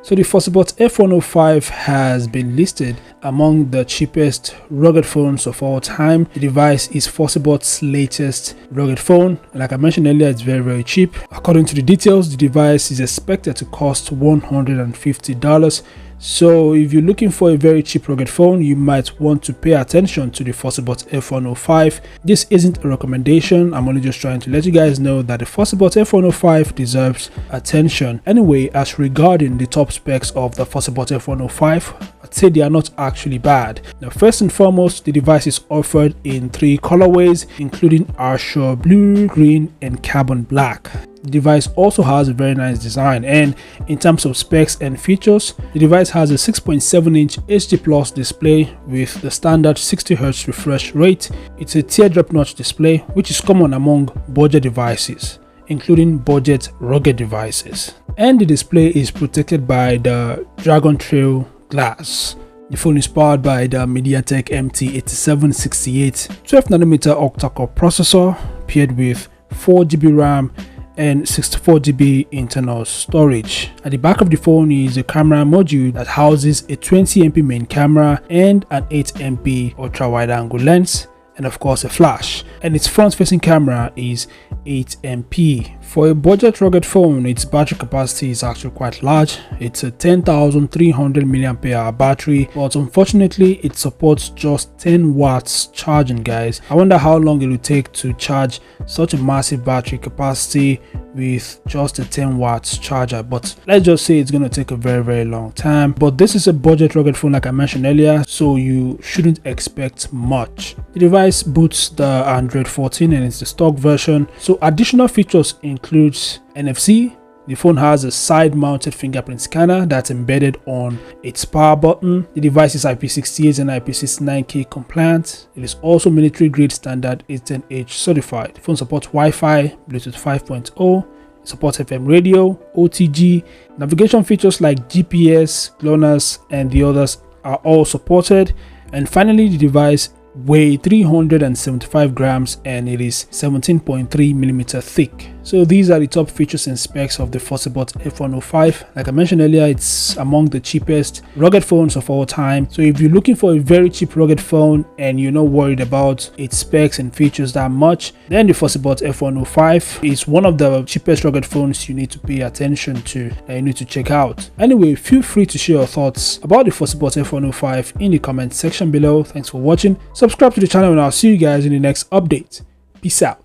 So the Fossibot F105 has been listed among the cheapest rugged phones of all time. The device is Fossibot's latest rugged phone. Like I mentioned earlier, it's very cheap. According to the details, the device is expected to cost $150. So if you're looking for a very cheap rugged phone, you might want to pay attention to the Fossibot F105. This isn't a recommendation. I'm only just trying to let you guys know that the Fossibot F105 deserves attention. Anyway, as regarding the top specs of the Fossibot F105, I'd say they are not actually bad. Now, first and foremost, the device is offered in 3 colorways, including Azure Blue, Green, and Carbon Black. The device also has a very nice design, and in terms of specs and features, the device has a 6.7-inch HD Plus display with the standard 60Hz refresh rate. It's a teardrop notch display, which is common among budget devices, including budget rugged devices. And the display is protected by the Dragon Trail glass. The phone is powered by the MediaTek MT8768 12nm octa-core processor paired with 4GB RAM and 64GB internal storage. At the back of the phone is a camera module that houses a 20MP main camera and an 8MP ultra wide angle lens, and of course a flash, and its front facing camera is 8MP. For a budget rugged phone, its battery capacity is actually quite large. It's a 10,300 mAh battery, but unfortunately it supports just 10 watts charging, guys. I wonder how long it will take to charge such a massive battery capacity with just a 10 watts charger, but let's just say it's going to take a very long time. But this is a budget rugged phone, like I mentioned earlier, so you shouldn't expect much. The device boots the Android 14 and it's the stock version. So additional features includes NFC. The phone has a side-mounted fingerprint scanner that's embedded on its power button. The device is IP68 and IP69K compliant. It is also military-grade standard 810H certified. The phone supports Wi-Fi, Bluetooth 5.0, it supports FM radio, OTG. Navigation features like GPS, GLONASS, and the others are all supported. And finally, the device weighs 375 grams and it is 17.3mm thick. So these are the top features and specs of the Fossibot F105. Like I mentioned earlier, it's among the cheapest rugged phones of all time. So if you're looking for a very cheap rugged phone and you're not worried about its specs and features that much, then the Fossibot F105 is one of the cheapest rugged phones you need to pay attention to, that you need to check out. Anyway, feel free to share your thoughts about the Fossibot F105 in the comment section below. Thanks for watching. Subscribe to the channel and I'll see you guys in the next update. Peace out.